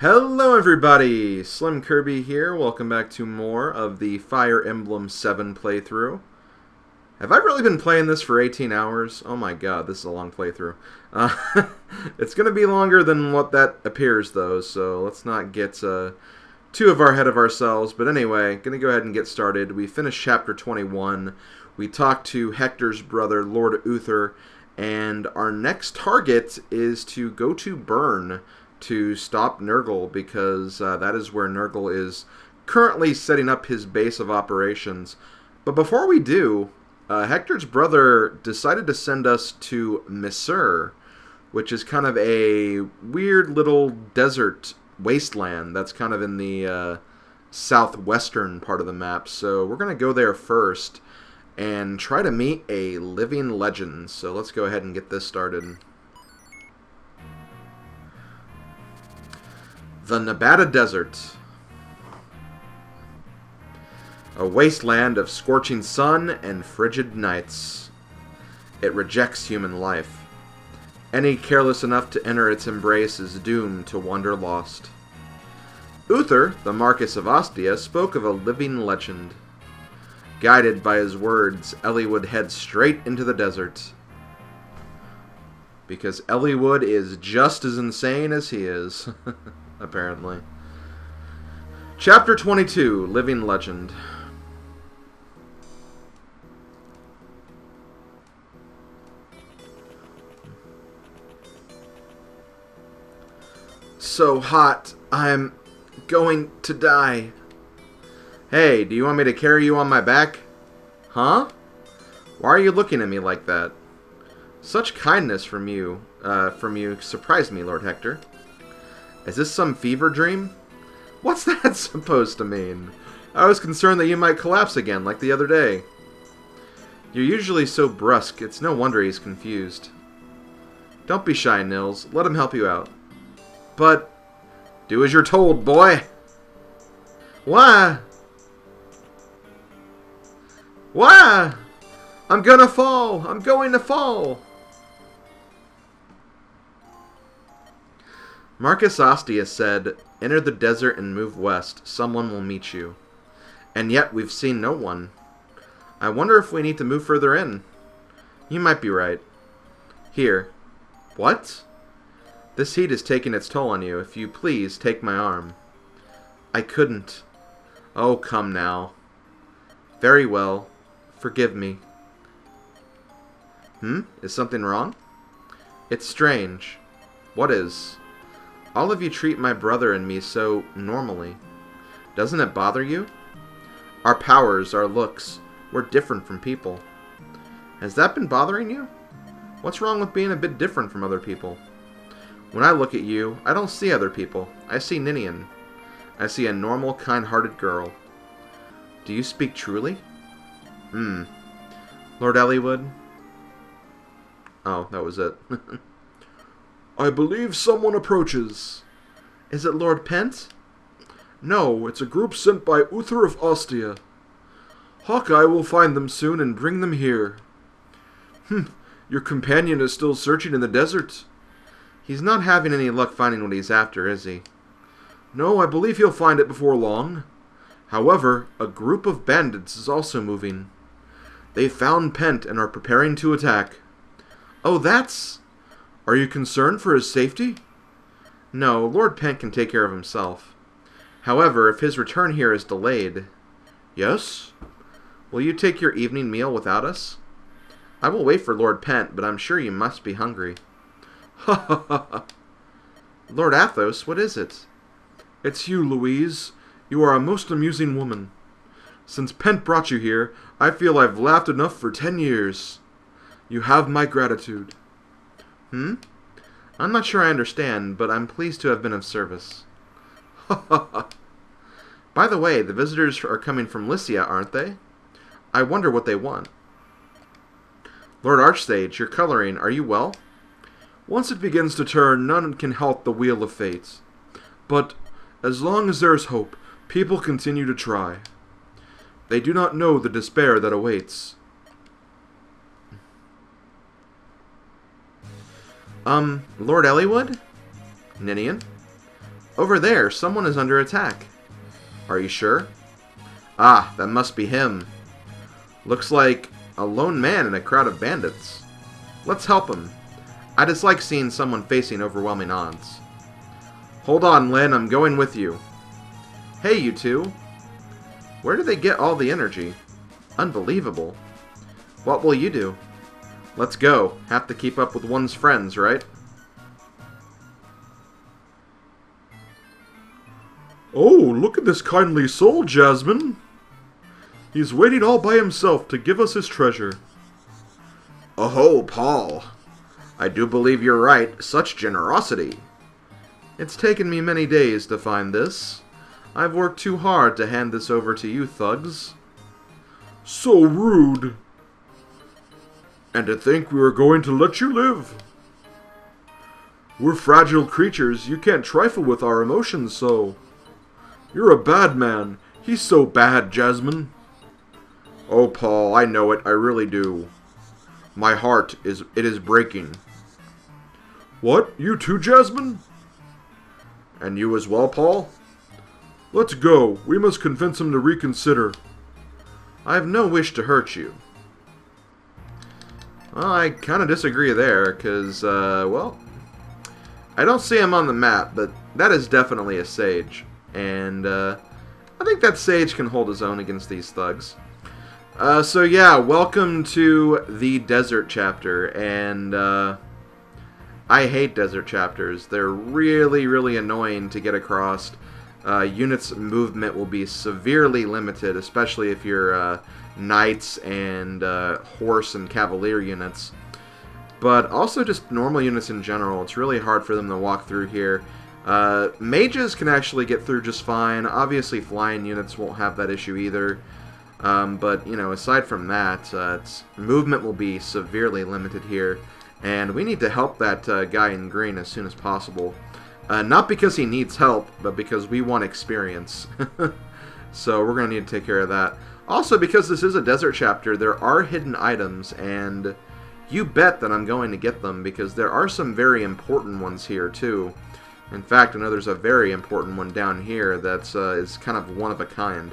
Hello everybody, SlimKirby here. Welcome back to more of the Fire Emblem 7 playthrough. Have I really been playing this for 18 hours? Oh my god, this is a long playthrough. It's going to be longer than what that appears though, so let's not get too far ahead of ourselves. But anyway, going to go ahead and get started. We finished chapter 21. We talked to Hector's brother, Lord Uther, and our next target is to go to Bern to stop Nurgle, because that is where Nurgle is currently setting up his base of operations. But before we do, Hector's brother decided to send us to Misur, which is kind of a weird little desert wasteland that's kind of in the southwestern part of the map. So we're going to go there first and try to meet a living legend. So let's go ahead and get this started. The Nevada Desert. A wasteland of scorching sun and frigid nights. It rejects human life. Any careless enough to enter its embrace is doomed to wander lost. Uther, the Marquis of Ostia, spoke of a living legend. Guided by his words, Eliwood heads straight into the desert. Because Eliwood is just as insane as he is. Apparently. Chapter 22, Living Legend. So hot, I'm going to die. Hey, do you want me to carry you on my back? Huh? Why are you looking at me like that? Such kindness from you surprised me, Lord Hector. Is this some fever dream? What's that supposed to mean? I was concerned that you might collapse again, like the other day. You're usually so brusque, it's no wonder he's confused. Don't be shy, Nils. Let him help you out. But, do as you're told, boy! Why? Why? I'm gonna fall! I'm going to fall! Marcus Ostia said, "Enter the desert and move west. Someone will meet you." And yet we've seen no one. I wonder if we need to move further in. You might be right. Here. What? This heat is taking its toll on you. If you please, take my arm. I couldn't. Oh, come now. Very well. Forgive me. Is something wrong? It's strange. What is? All of you treat my brother and me so normally. Doesn't it bother you? Our powers, our looks, we're different from people. Has that been bothering you? What's wrong with being a bit different from other people? When I look at you, I don't see other people. I see Ninian. I see a normal, kind-hearted girl. Do you speak truly? Lord Eliwood? Oh, that was it. I believe someone approaches. Is it Lord Pent? No, it's a group sent by Uther of Ostia. Hawkeye will find them soon and bring them here. Your companion is still searching in the desert. He's not having any luck finding what he's after, is he? No, I believe he'll find it before long. However, a group of bandits is also moving. They found Pent and are preparing to attack. Oh, that's... Are you concerned for his safety? No, Lord Pent can take care of himself. However, if his return here is delayed... Yes? Will you take your evening meal without us? I will wait for Lord Pent, but I'm sure you must be hungry. Ha ha ha ha. Lord Athos, what is it? It's you, Louise. You are a most amusing woman. Since Pent brought you here, I feel I've laughed enough for 10 years. You have my gratitude. I'm not sure I understand, but I'm pleased to have been of service. Ha ha ha. By the way, the visitors are coming from Lycia, aren't they? I wonder what they want. Lord Archsage, you're coloring. Are you well? Once it begins to turn, none can halt the wheel of fate. But, as long as there is hope, people continue to try. They do not know the despair that awaits. Lord Eliwood? Ninian? Over there, someone is under attack. Are you sure? Ah, that must be him. Looks like a lone man in a crowd of bandits. Let's help him. I dislike seeing someone facing overwhelming odds. Hold on, Lin, I'm going with you. Hey, you two. Where do they get all the energy? Unbelievable. What will you do? Let's go. Have to keep up with one's friends, right? Oh, look at this kindly soul, Jasmine. He's waiting all by himself to give us his treasure. Oh, Paul. I do believe you're right. Such generosity. It's taken me many days to find this. I've worked too hard to hand this over to you thugs. So rude. And to think we were going to let you live. We're fragile creatures. You can't trifle with our emotions so. You're a bad man. He's so bad, Jasmine. Oh, Paul, I know it. I really do. My heart is breaking. What? You too, Jasmine? And you as well, Paul? Let's go. We must convince him to reconsider. I have no wish to hurt you. Well, I kind of disagree there, because, well, I don't see him on the map, but that is definitely a sage. And, I think that sage can hold his own against these thugs. So yeah, welcome to the desert chapter, and, I hate desert chapters. They're really, really annoying to get across. Units' movement will be severely limited, especially if you're, knights and, horse and cavalier units. But also just normal units in general. It's really hard for them to walk through here. Mages can actually get through just fine. Obviously, flying units won't have that issue either. But, you know, aside from that, movement will be severely limited here. And we need to help that guy in green as soon as possible. Not because he needs help, but because we want experience. So we're going to need to take care of that. Also, because this is a desert chapter, there are hidden items, and you bet that I'm going to get them, because there are some very important ones here, too. In fact, I know there's a very important one down here that's is kind of one of a kind.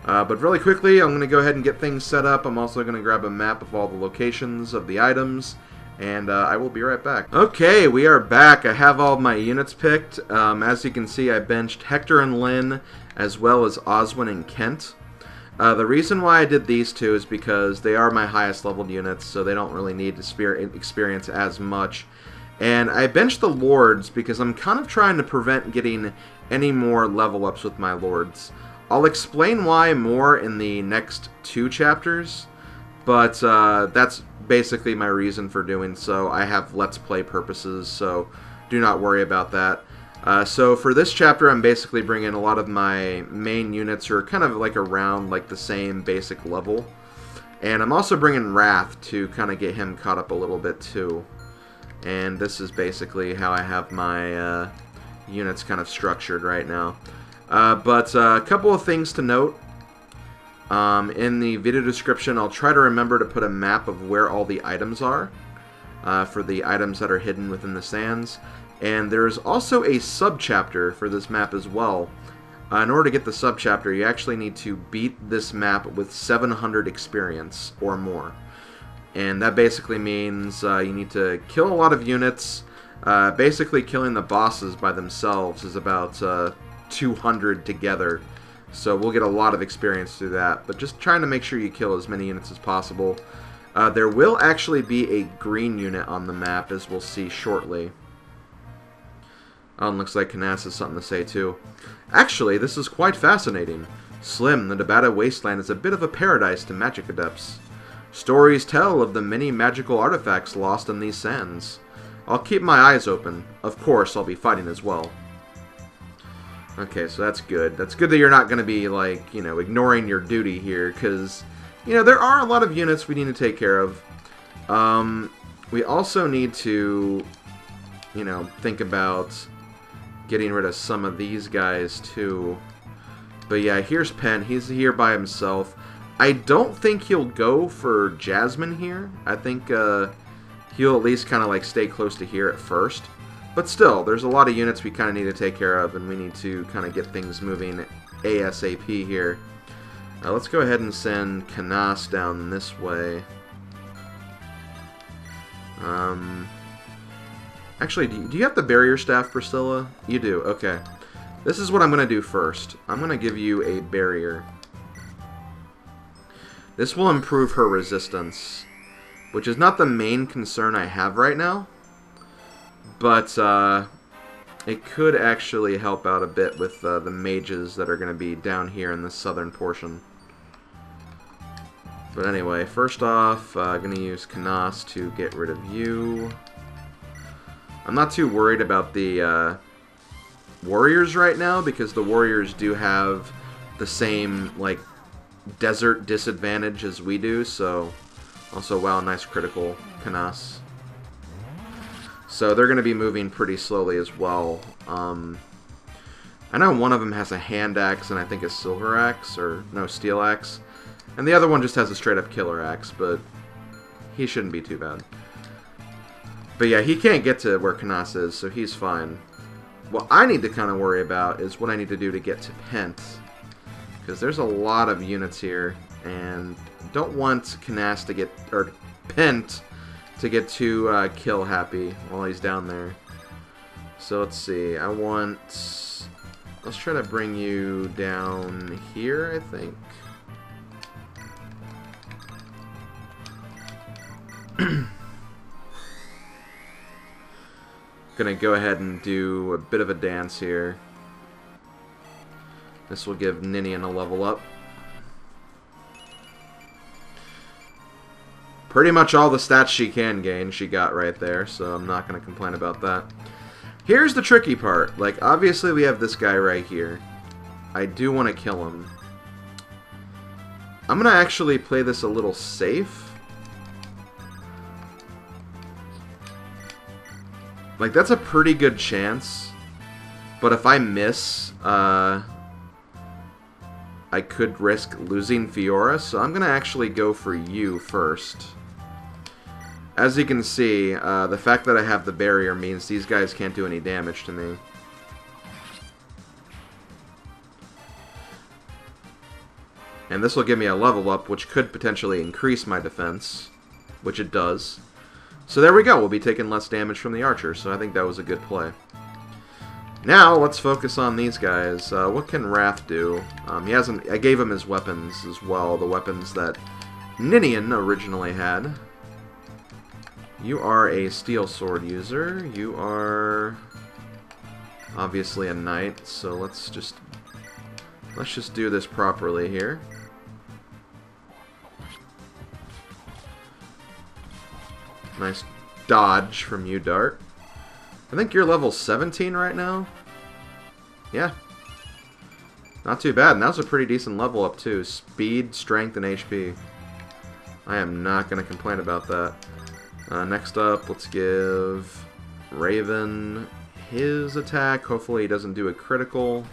But really quickly, I'm going to go ahead and get things set up. I'm also going to grab a map of all the locations of the items, and I will be right back. Okay, we are back. I have all my units picked. As you can see, I benched Hector and Lynn, as well as Oswin and Kent. The reason why I did these two is because they are my highest leveled units, so they don't really need to experience as much. And I benched the Lords because I'm kind of trying to prevent getting any more level ups with my Lords. I'll explain why more in the next 2 chapters, but that's basically my reason for doing so. I have Let's Play purposes, so do not worry about that. So for this chapter, I'm basically bringing a lot of my main units who are kind of like around like the same basic level. And I'm also bringing Wrath to kind of get him caught up a little bit too. And this is basically how I have my units kind of structured right now. But a couple of things to note. In the video description, I'll try to remember to put a map of where all the items are for the items that are hidden within the sands. And there's also a sub-chapter for this map as well. In order to get the sub-chapter, you actually need to beat this map with 700 experience or more. And that basically means you need to kill a lot of units. Basically, killing the bosses by themselves is about 200 together. So we'll get a lot of experience through that. But just trying to make sure you kill as many units as possible. There will actually be a green unit on the map, as we'll see shortly. Oh, and looks like Canas has something to say too. Actually, this is quite fascinating. Slim, the Dabata Wasteland is a bit of a paradise to magic adepts. Stories tell of the many magical artifacts lost in these sands. I'll keep my eyes open. Of course, I'll be fighting as well. Okay, so that's good. That's good that you're not going to be, like, you know, ignoring your duty here, because, you know, there are a lot of units we need to take care of. We also need to, you know, think about getting rid of some of these guys, too. But yeah, here's Penn. He's here by himself. I don't think he'll go for Jasmine here. I think he'll at least kind of like stay close to here at first. But still, there's a lot of units we kind of need to take care of, and we need to kind of get things moving ASAP here. Let's go ahead and send Canas down this way. Actually, do you have the barrier staff, Priscilla? You do, okay. This is what I'm going to do first. I'm going to give you a barrier. This will improve her resistance, which is not the main concern I have right now. But it could actually help out a bit with the mages that are going to be down here in the southern portion. But anyway, first off, I'm going to use Canas to get rid of you. I'm not too worried about the warriors right now, because the warriors do have the same, like, desert disadvantage as we do, so... Also, wow, nice critical, Canas. So they're going to be moving pretty slowly as well. I know one of them has a hand axe and I think a silver axe, or no, steel axe. And the other one just has a straight up killer axe, but he shouldn't be too bad. But yeah, he can't get to where Canas is, so he's fine. What I need to kind of worry about is what I need to do to get to Pent. Because there's a lot of units here, and don't want Canas to get, or Pent to get too kill happy while he's down there. So let's see, let's try to bring you down here, I think. Gonna go ahead and do a bit of a dance here. This will give Ninian a level up. Pretty much all the stats she can gain, she got right there, so I'm not going to complain about that. Here's the tricky part. Like, obviously we have this guy right here. I do want to kill him. I'm going to actually play this a little safe. Like, that's a pretty good chance. But if I miss, I could risk losing Fiora, so I'm going to actually go for you first. As you can see, the fact that I have the barrier means these guys can't do any damage to me. And this will give me a level up, which could potentially increase my defense, which it does. So there we go, we'll be taking less damage from the archer, so I think that was a good play. Now, let's focus on these guys. What can Wrath do? I gave him his weapons as well, the weapons that Ninian originally had. You are a steel sword user. You are obviously a knight, so let's just do this properly here. Nice dodge from you, Dart. I think you're level 17 right now. Yeah. Not too bad, and that was a pretty decent level up too. Speed, strength, and HP. I am not going to complain about that. Next up, let's give Raven his attack. Hopefully he doesn't do a critical.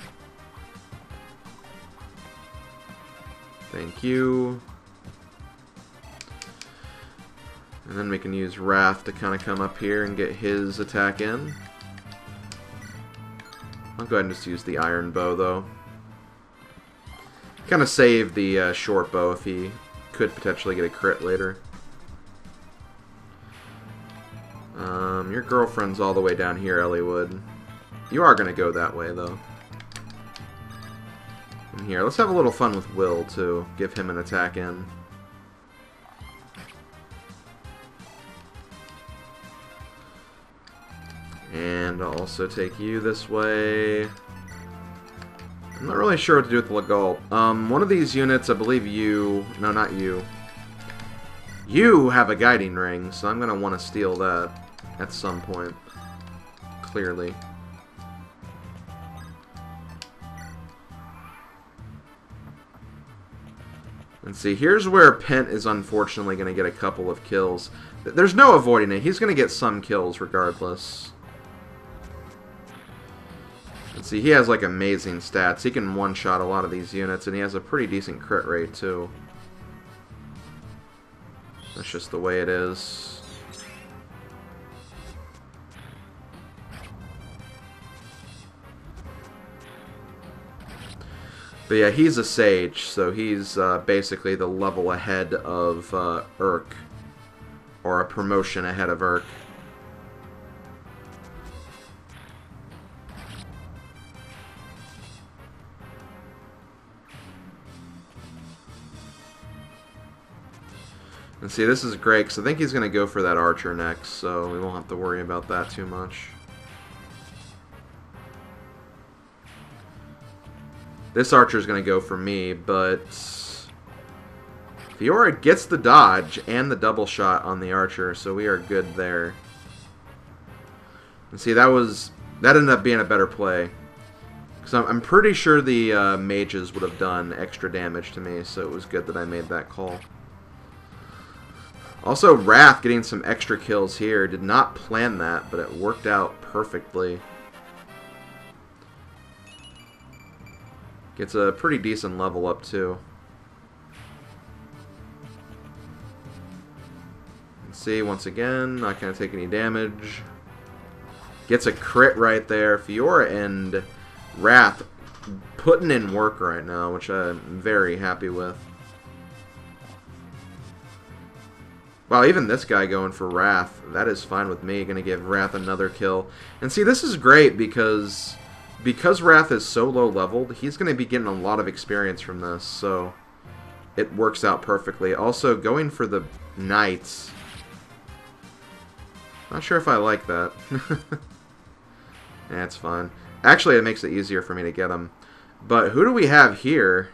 Thank you. And then we can use Wrath to kind of come up here and get his attack in. I'll go ahead and just use the iron bow, though. Kind of save the short bow if he could potentially get a crit later. Your girlfriend's all the way down here, Elliewood. You are going to go that way, though. And here, let's have a little fun with Will, too. Give him an attack in. And I'll also take you this way. I'm not really sure what to do with Legault. One of these units, I believe you... No, not you. You have a guiding ring, so I'm going to want to steal that at some point. Clearly. And see, here's where Pent is unfortunately going to get a couple of kills. There's no avoiding it. He's going to get some kills regardless. And see, he has like amazing stats. He can one-shot a lot of these units, and he has a pretty decent crit rate too. That's just the way it is. But yeah, he's a sage, so he's basically the level ahead of Urk. Or a promotion ahead of Urk. And see, this is great, because I think he's going to go for that archer next, so we won't have to worry about that too much. This archer's going to go for me, but Fiora gets the dodge and the double shot on the archer, so we are good there. And see, that ended up being a better play. Because I'm pretty sure the mages would have done extra damage to me, so it was good that I made that call. Also, Wrath getting some extra kills here. Did not plan that, but it worked out perfectly. Gets a pretty decent level up, too. Let's see, once again, not going to take any damage. Gets a crit right there. Fiora and Wrath putting in work right now, which I'm very happy with. Wow, even this guy going for Wrath, that is fine with me. Going to give Wrath another kill. And see, this is great because Wrath is so low leveled, he's going to be getting a lot of experience from this, so it works out perfectly. Also, going for the Knights, not sure if I like that. That's fine. Actually, it makes it easier for me to get him. But who do we have here?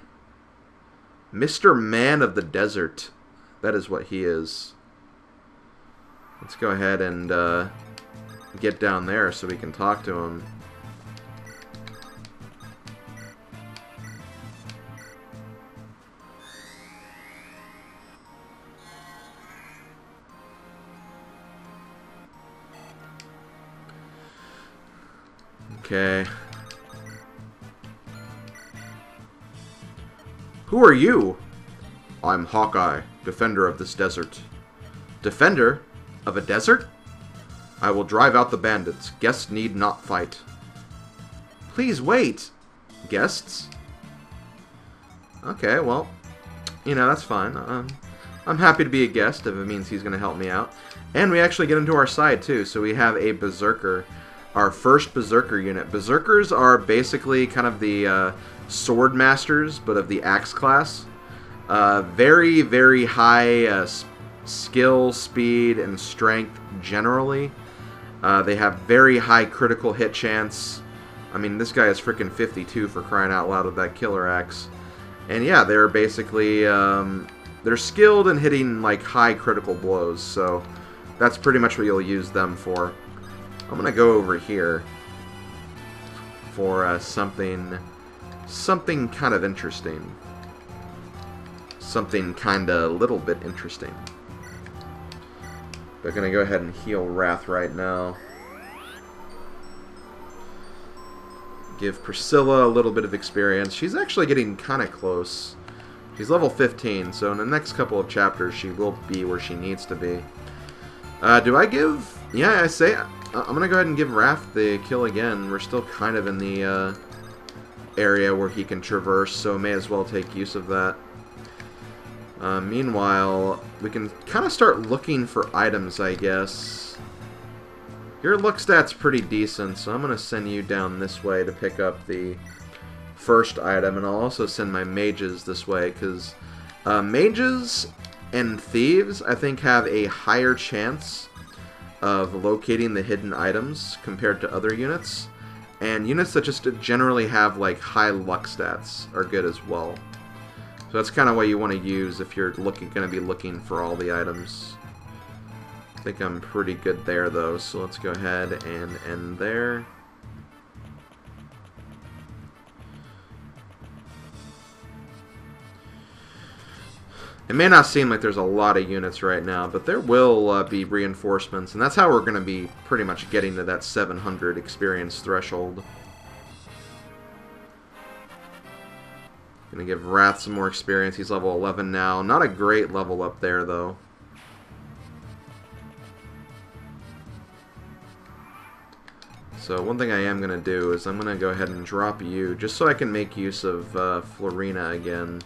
Mr. Man of the Desert. That is what he is. Let's go ahead and get down there so we can talk to him. Okay. Who are you? I'm Hawkeye, defender of this desert. Defender? Of a desert? I will drive out the bandits. Guests need not fight. Please wait. Guests? Okay, well, you know, that's fine. I'm happy to be a guest if it means he's going to help me out. And we actually get into our side, too. So we have a Berserker. Our first Berserker unit. Berserkers are basically kind of the sword masters, but of the axe class. Very, very high skill, speed, and strength generally. They have very high critical hit chance. I mean, this guy is freaking 52 for crying out loud with that killer axe. And yeah, they're basically, they're skilled in hitting like high critical blows, so that's pretty much what you'll use them for. I'm gonna go over here for something kind of interesting. Something kind of a little bit interesting. But gonna go ahead and heal Wrath right now. Give Priscilla a little bit of experience. She's actually getting kind of close. She's level 15, so in the next couple of chapters she will be where she needs to be. Do I give... Yeah, I say... I'm going to go ahead and give Wrath the kill again. We're still kind of in the area where he can traverse, so may as well take use of that. Meanwhile, we can kind of start looking for items, I guess. Your look stat's pretty decent, so I'm going to send you down this way to pick up the first item, and I'll also send my mages this way, because mages and thieves, I think, have a higher chance of locating the hidden items compared to other units, and units that just generally have like high luck stats are good as well. So that's kind of what you want to use if you're going to be looking for all the items. I think I'm pretty good there though, so let's go ahead and end there. It may not seem like there's a lot of units right now, but there will be reinforcements, and that's how we're going to be pretty much getting to that 700 experience threshold. Going to give Wrath some more experience. He's level 11 now. Not a great level up there, though. So one thing I am going to do is I'm going to go ahead and drop you, just so I can make use of Florina again.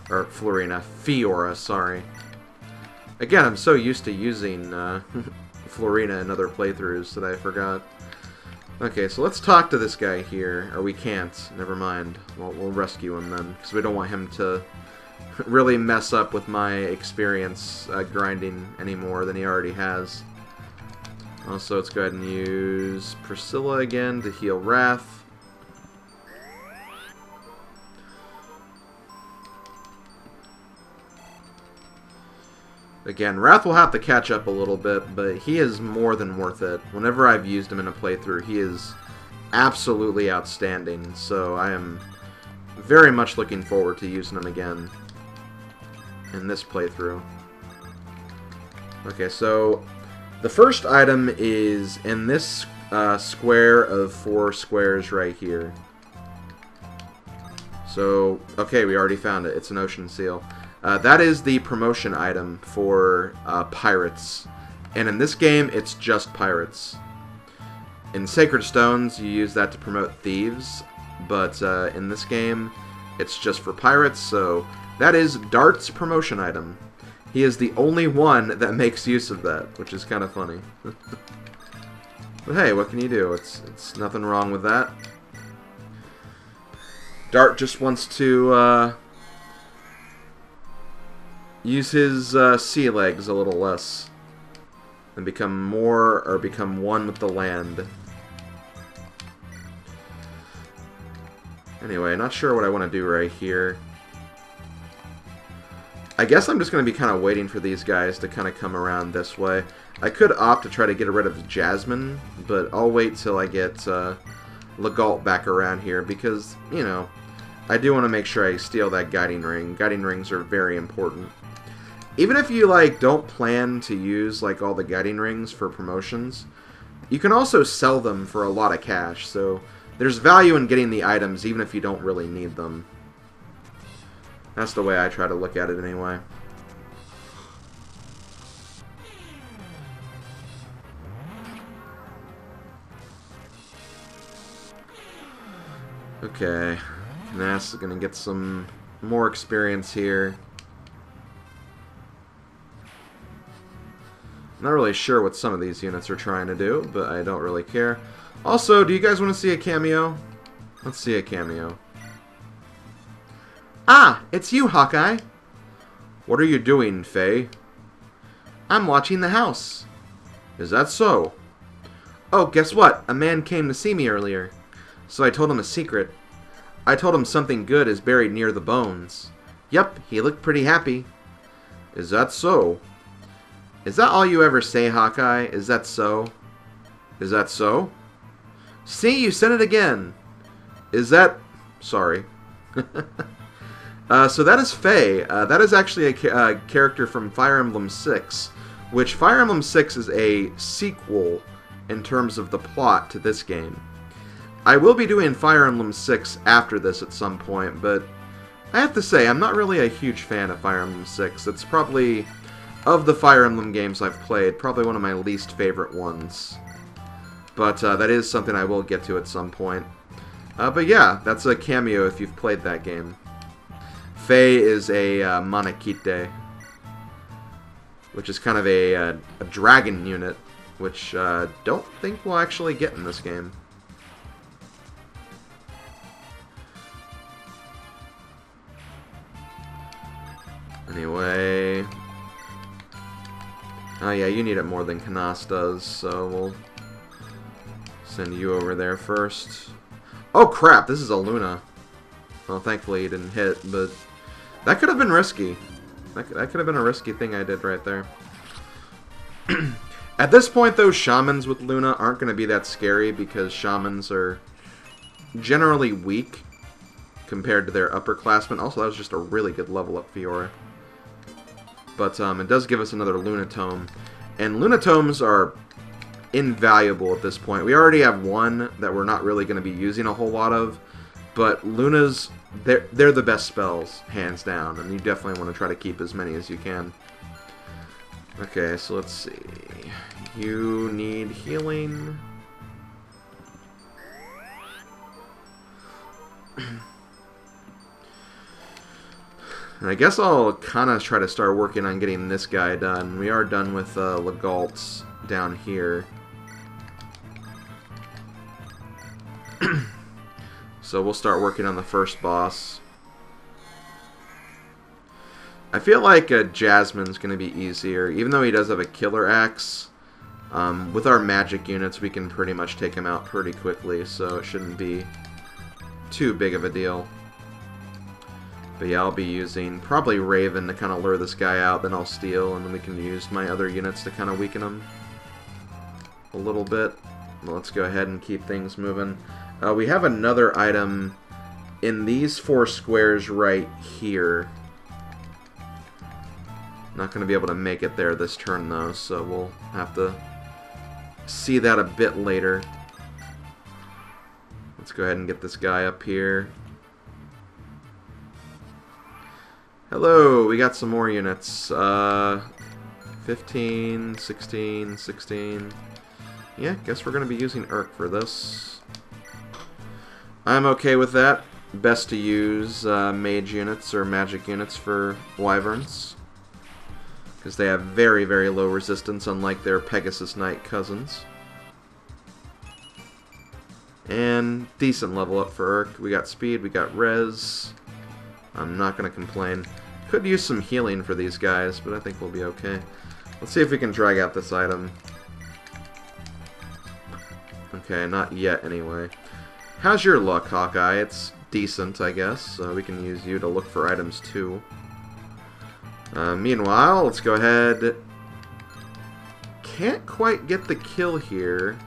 Or Florina, Fiora, sorry. Again, I'm so used to using Florina in other playthroughs that I forgot. Okay, so let's talk to this guy here. Or we can't. Never mind. We'll rescue him then, because we don't want him to really mess up with my experience grinding any more than he already has. Also, let's go ahead and use Priscilla again to heal Wrath. Again, Wrath will have to catch up a little bit, but he is more than worth it. Whenever I've used him in a playthrough, he is absolutely outstanding, so I am very much looking forward to using him again in this playthrough. Okay, so the first item is in this square of 4 squares right here. So, okay, we already found it. It's an ocean seal. That is the promotion item for pirates. And in this game, it's just pirates. In Sacred Stones, you use that to promote thieves. But in this game, it's just for pirates. So that is Dart's promotion item. He is the only one that makes use of that, which is kind of funny. But hey, what can you do? It's nothing wrong with that. Dart just wants to use his sea legs a little less and become one with the land. Anyway, not sure what I want to do right here. I guess I'm just going to be kind of waiting for these guys to kind of come around this way. I could opt to try to get rid of Jasmine, but I'll wait till I get Legault back around here because, you know, I do want to make sure I steal that guiding ring. Guiding rings are very important. Even if you, like, don't plan to use, like, all the guiding rings for promotions, you can also sell them for a lot of cash, so there's value in getting the items even if you don't really need them. That's the way I try to look at it anyway. Okay, Knass is going to get some more experience here. Not really sure what some of these units are trying to do, but I don't really care. Also, do you guys want to see a cameo? Let's see a cameo. Ah, it's you, Hawkeye. What are you doing, Faye? I'm watching the house. Is that so? Oh, guess what? A man came to see me earlier. So I told him a secret. I told him something good is buried near the bones. Yep, he looked pretty happy. Is that so? Is that all you ever say, Hawkeye? Is that so? Is that so? See, you said it again. Is that... Sorry. So that is Faye. That is actually a character from Fire Emblem 6, which Fire Emblem 6 is a sequel in terms of the plot to this game. I will be doing Fire Emblem 6 after this at some point, but I have to say, I'm not really a huge fan of Fire Emblem 6. It's probably... Of the Fire Emblem games I've played, probably one of my least favorite ones. But that is something I will get to at some point. But yeah, that's a cameo if you've played that game. Faye is a Monokite, which is kind of a dragon unit, which don't think we'll actually get in this game. Anyway... Oh yeah, you need it more than Knass does, so we'll send you over there first. Oh crap, this is a Luna. Well, thankfully he didn't hit, but that could have been risky. That could have been a risky thing I did right there. At this point, though, Shamans with Luna aren't going to be that scary because Shamans are generally weak compared to their upperclassmen. Also, that was just a really good level up Fiora. But it does give us another Lunatome. And Lunatomes are invaluable at this point. We already have one that we're not really going to be using a whole lot of. But Lunas, they're the best spells, hands down. And you definitely want to try to keep as many as you can. Okay, so let's see. You need healing. And I guess I'll kind of try to start working on getting this guy done. We are done with Legault's down here. So we'll start working on the first boss. I feel like Jasmine's going to be easier. Even though he does have a killer axe, with our magic units we can pretty much take him out pretty quickly, so it shouldn't be too big of a deal. But yeah, I'll be using probably Raven to kind of lure this guy out, then I'll steal, and then we can use my other units to kind of weaken him a little bit. Well, let's go ahead and keep things moving. We have another item in these 4 squares right here. Not going to be able to make it there this turn though, so we'll have to see that a bit later. Let's go ahead and get this guy up here. Hello, we got some more units. 15, 16, 16. Yeah, guess we're going to be using Urk for this. I'm okay with that. Best to use mage units or magic units for wyverns, because they have very, very low resistance, unlike their Pegasus Knight cousins. And decent level up for Urk. We got speed, we got res. I'm not going to complain. Could use some healing for these guys, but I think we'll be okay. Let's see if we can drag out this item. Okay, not yet anyway. How's your luck, Hawkeye? It's decent, I guess, so we can use you to look for items too. Meanwhile, let's go ahead. Can't quite get the kill here.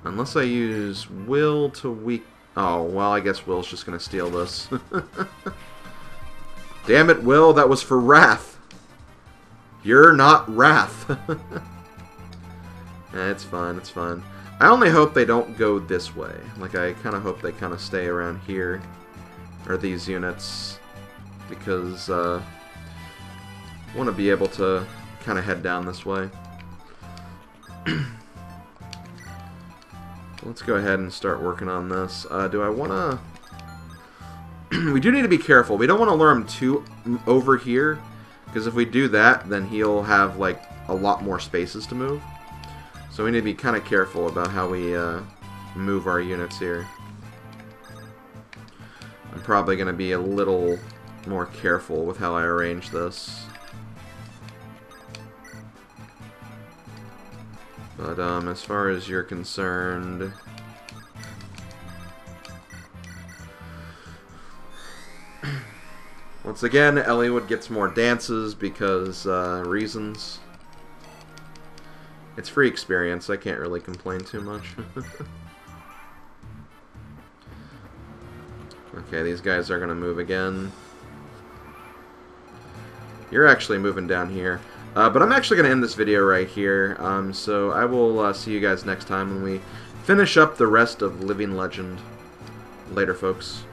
Unless I use Will to weak... Oh, well, I guess Will's just going to steal this. Damn it, Will, that was for Wrath. You're not Wrath. It's fine, it's fine. I only hope they don't go this way. Like, I kind of hope they kind of stay around here. Or these units. Because, I want to be able to kind of head down this way. Let's go ahead and start working on this. Do I want to... We do need to be careful. We don't want to lure him too over here. Because if we do that, then he'll have, like, a lot more spaces to move. So we need to be kind of careful about how we move our units here. I'm probably going to be a little more careful with how I arrange this. But as far as you're concerned... Once again, Elliowood gets more dances because reasons. It's free experience, I can't really complain too much. Okay, these guys are going to move again. You're actually moving down here. But I'm actually going to end this video right here. So I will see you guys next time when we finish up the rest of Living Legend. Later, folks.